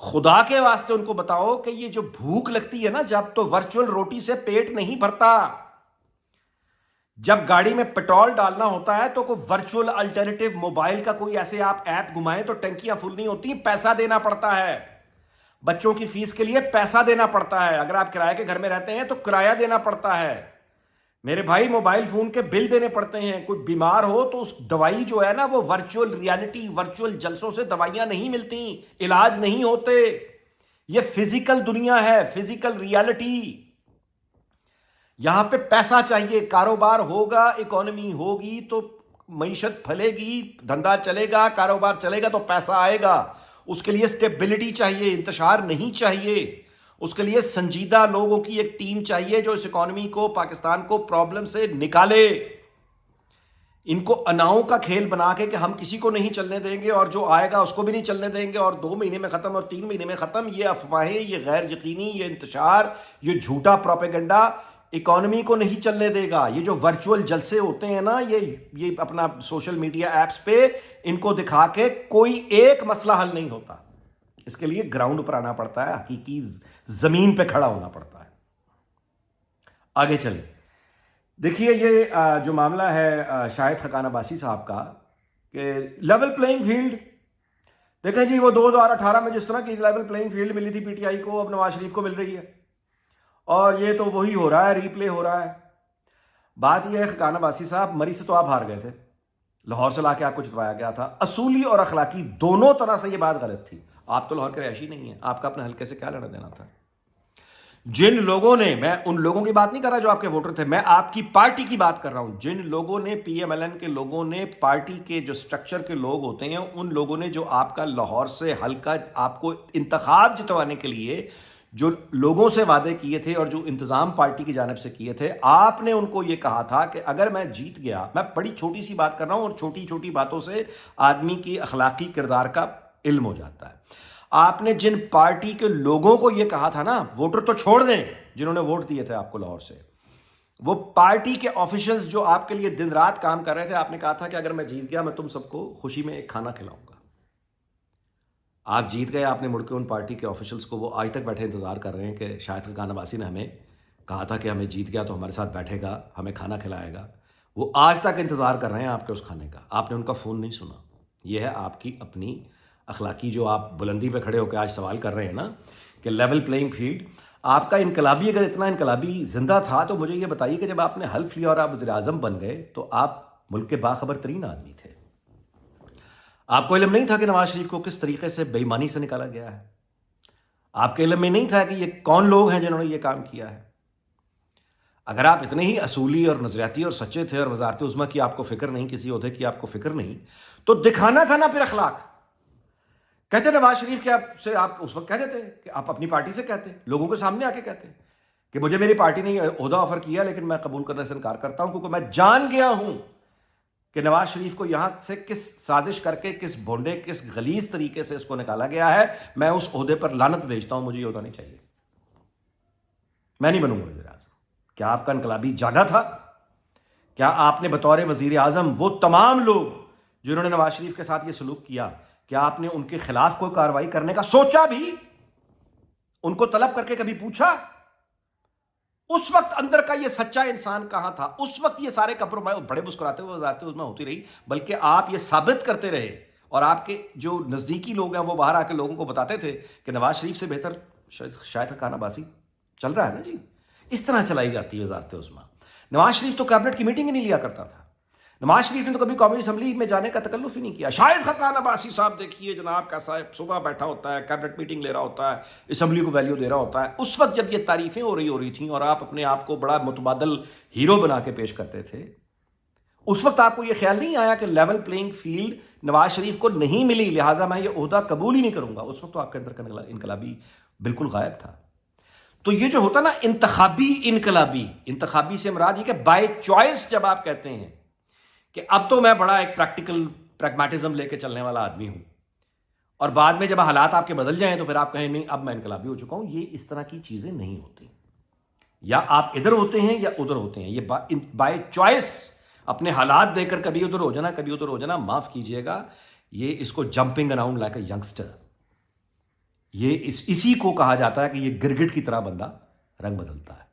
خدا کے واسطے ان کو بتاؤ کہ یہ جو بھوک لگتی ہے نا جب، تو ورچوئل روٹی سے پیٹ نہیں بھرتا. جب گاڑی میں پیٹرول ڈالنا ہوتا ہے تو کوئی ورچوئل الٹرنیٹیو موبائل کا کوئی ایسے آپ ایپ گھمائیں تو ٹنکیاں فل نہیں ہوتی، پیسہ دینا پڑتا ہے. بچوں کی فیس کے لیے پیسہ دینا پڑتا ہے. اگر آپ کرائے کے گھر میں رہتے ہیں تو کرایہ دینا پڑتا ہے. میرے بھائی موبائل فون کے بل دینے پڑتے ہیں. کوئی بیمار ہو تو اس دوائی جو ہے نا وہ ورچوئل ریالٹی، ورچوئل جلسوں سے دوائیاں نہیں ملتی، علاج نہیں ہوتے. یہ فزیکل دنیا ہے، فزیکل ریالٹی. یہاں پہ پیسہ چاہیے، کاروبار ہوگا، اکانومی ہوگی تو معیشت پھلے گی، دھندا چلے گا، کاروبار چلے گا تو پیسہ آئے گا. اس کے لیے سٹیبلٹی چاہیے، انتشار نہیں چاہیے. اس کے لیے سنجیدہ لوگوں کی ایک ٹیم چاہیے جو اس اکانومی کو، پاکستان کو پرابلم سے نکالے. ان کو اناؤں کا کھیل بنا کے کہ ہم کسی کو نہیں چلنے دیں گے اور جو آئے گا اس کو بھی نہیں چلنے دیں گے، اور 2 مہینے میں ختم اور 3 مہینے میں ختم، یہ افواہیں، یہ غیر یقینی، یہ انتشار، یہ جھوٹا پروپیگنڈا اکانومی کو نہیں چلنے دے گا. یہ جو ورچوئل جلسے ہوتے ہیں نا، یہ اپنا سوشل میڈیا ایپس پہ ان کو دکھا کے کوئی ایک مسئلہ حل نہیں ہوتا. اس کے لیے گراؤنڈ پر آنا پڑتا ہے، حقیقی زمین پہ کھڑا ہونا پڑتا ہے. آگے چلیں. دیکھیے یہ جو معاملہ ہے شاہد خاقان عباسی صاحب کا کہ لیول پلینگ فیلڈ، دیکھیں جی وہ 2018 میں جس طرح کی لیول پلینگ فیلڈ ملی تھی پی ٹی آئی کو، اب نواز شریف کو مل رہی ہے، اور یہ تو وہی ہو رہا ہے، ری پلے ہو رہا ہے. بات یہ ہے خاقان عباسی صاحب، مری سے تو آپ ہار گئے تھے، لاہور سے لا کے آپ کو جتوایا گیا تھا. اصولی اور اخلاقی دونوں طرح سے یہ بات غلط تھی. آپ تو لاہور کے رہائشی نہیں ہیں، آپ کا اپنے حلقے سے کیا لینا دینا تھا؟ جن لوگوں نے، میں ان لوگوں کی بات نہیں کر رہا جو آپ کے ووٹر تھے، میں آپ کی پارٹی کی بات کر رہا ہوں. جن لوگوں نے، پی ایم ایل این کے لوگوں نے، پارٹی کے جو سٹرکچر کے لوگ ہوتے ہیں، ان لوگوں نے جو آپ کا لاہور سے حلقہ، آپ کو انتخاب جتوانے کے لیے جو لوگوں سے وعدے کیے تھے اور جو انتظام پارٹی کی جانب سے کیے تھے، آپ نے ان کو یہ کہا تھا کہ اگر میں جیت گیا، میں بڑی چھوٹی سی بات کر رہا ہوں اور چھوٹی چھوٹی باتوں سے آدمی کی اخلاقی کردار کا علم ہو جاتا ہے. آپ نے جن پارٹی کے لوگوں کو یہ کہا تھا نا، ووٹر تو چھوڑ دیں جنہوں نے ووٹ دیے تھے آپ کو لاہور سے، وہ پارٹی کے آفیشلز جو آپ کے لیے دن رات کام کر رہے تھے، آپ نے کہا تھا کہ اگر میں جیت گیا میں تم سب کو خوشی میں ایک کھانا کھلاؤں گا. آپ جیت گئے، آپ نے مڑ کے ان پارٹی کے آفیشلز کو، وہ آج تک بیٹھے انتظار کر رہے ہیں کہ شاہد خاقان عباسی نے ہمیں کہا تھا کہ ہمیں جیت گیا تو ہمارے ساتھ بیٹھے گا، ہمیں کھانا کھلائے گا. وہ آج تک انتظار کر رہے ہیں آپ کے اس کھانے کا. آپ نے ان کا فون نہیں سنا. یہ ہے آپ کی اپنی اخلاقی، جو آپ بلندی پہ کھڑے ہو کے آج سوال کر رہے ہیں نا کہ لیول پلینگ فیلڈ. آپ کا انقلابی اگر اتنا انقلابی زندہ تھا تو مجھے یہ بتائیے کہ جب آپ نے حلف لیا اور آپ وزیر اعظم بن گئے تو آپ ملک کے باخبر ترین آدمی تھے. آپ کو علم نہیں تھا کہ نواز شریف کو کس طریقے سے بے ایمانی سے نکالا گیا ہے؟ آپ کے علم میں نہیں تھا کہ یہ کون لوگ ہیں جنہوں نے یہ کام کیا ہے؟ اگر آپ اتنے ہی اصولی اور نظریاتی اور سچے تھے اور وزارت عظمیٰ کی آپ کو فکر نہیں، کسی عہدے کی آپ کو فکر نہیں، تو دکھانا تھا نا پھر اخلاق. کہتے نواز شریف کے آپ سے، آپ اس وقت کہہ دیتے کہ آپ اپنی پارٹی سے کہتے، لوگوں کے سامنے آ کے کہتے کہ مجھے میری پارٹی نے عہدہ آفر کیا لیکن میں قبول کرنے سے انکار کرتا ہوں کیونکہ میں جان گیا ہوں کہ نواز شریف کو یہاں سے کس سازش کر کے، کس بھونڈے، کس غلیظ طریقے سے اس کو نکالا گیا ہے. میں اس عہدے پر لعنت بھیجتا ہوں، مجھے یہ عہدہ نہیں چاہیے، میں نہیں بنوں گا وزیر اعظم. کیا آپ کا انقلابی جاگا تھا؟ کیا آپ نے بطور وزیر اعظم وہ تمام لوگ جنہوں نے نواز شریف کے ساتھ یہ سلوک کیا، کیا آپ نے ان کے خلاف کوئی کارروائی کرنے کا سوچا بھی؟ ان کو طلب کر کے کبھی پوچھا؟ اس وقت اندر کا یہ سچا انسان کہاں تھا؟ اس وقت یہ سارے کمپرومائز، بڑے مسکراتے ہوئے وزارت عظمیٰ ہوتی رہی، بلکہ آپ یہ ثابت کرتے رہے اور آپ کے جو نزدیکی لوگ ہیں وہ باہر آ کے لوگوں کو بتاتے تھے کہ نواز شریف سے بہتر شاہد خاقان عباسی چل رہا ہے نا جی. اس طرح چلائی جاتی ہے وزارت عظمیٰ. نواز شریف تو کیبنٹ کی میٹنگ ہی نہیں لیا کرتا تھا. نواز شریف نے تو کبھی قومی اسمبلی میں جانے کا تکلف ہی نہیں کیا. شاہد خاقان عباسی صاحب دیکھیے جناب کیسا صبح بیٹھا ہوتا ہے، کیبنٹ میٹنگ لے رہا ہوتا ہے، اسمبلی کو ویلیو دے رہا ہوتا ہے. اس وقت جب یہ تعریفیں ہو رہی تھیں اور آپ اپنے آپ کو بڑا متبادل ہیرو بنا کے پیش کرتے تھے، اس وقت آپ کو یہ خیال نہیں آیا کہ level playing field Nawaz Sharif کو نہیں ملی لہٰذا میں یہ عہدہ قبول ہی نہیں کروں گا. اس وقت تو آپ کے اندر کا انقلابی بالکل غائب تھا. تو یہ جو ہوتا نا انتخابی انقلابی، انتخابی سے مراد یہ کہ بائی چوائس جب آپ کہتے ہیں کہ اب تو میں بڑا ایک پریکٹیکل پریگمیٹزم لے کے چلنے والا آدمی ہوں، اور بعد میں جب حالات آپ کے بدل جائیں تو پھر آپ کہیں نہیں اب میں انقلابی ہو چکا ہوں. یہ اس طرح کی چیزیں نہیں ہوتی. یا آپ ادھر ہوتے ہیں یا ادھر ہوتے ہیں. یہ بائی چوائس اپنے حالات دے کر کبھی ادھر ہو جانا کبھی ادھر ہو جانا، معاف کیجئے گا، یہ اس کو jumping around like a youngster, یہ اسی کو کہا جاتا ہے کہ یہ گرگٹ کی طرح بندہ رنگ بدلتا ہے.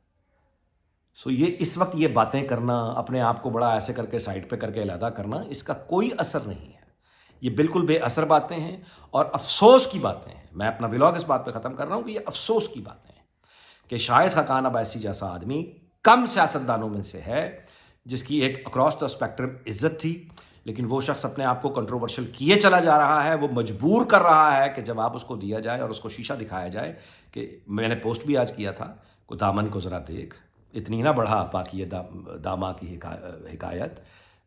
سو یہ اس وقت یہ باتیں کرنا، اپنے آپ کو بڑا ایسے کر کے سائڈ پہ کر کے علیحدہ کرنا، اس کا کوئی اثر نہیں ہے. یہ بالکل بے اثر باتیں ہیں اور افسوس کی باتیں ہیں. میں اپنا ولاگ اس بات پہ ختم کر رہا ہوں کہ یہ افسوس کی باتیں ہیں کہ شاہد خاقان عباسی جیسا آدمی کم سیاستدانوں میں سے ہے جس کی ایک اکراس دا اسپیکٹرم عزت تھی، لیکن وہ شخص اپنے آپ کو کنٹروورشل کیے چلا جا رہا ہے. وہ مجبور کر رہا ہے کہ جواب اس کو دیا جائے اور اس کو شیشہ دکھایا جائے کہ میں نے پوسٹ بھی آج کیا تھا کہ دامن کو ذرا دیکھ، اتنی نہ بڑھا پاکی داما کی حکایت،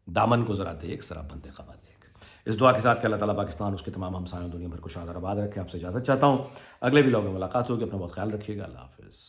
دامن کو ذرا دیکھ، ذرا بند خبا دیکھ. اس دعا کے ساتھ کہ اللہ تعالیٰ پاکستان اس کے تمام ہمسایوں دنیا بھر کو شاد اور آباد رکھے. آپ سے اجازت چاہتا ہوں، اگلے ولاگ میں ملاقات ہوگی. اپنا بہت خیال رکھیے گا. اللہ حافظ.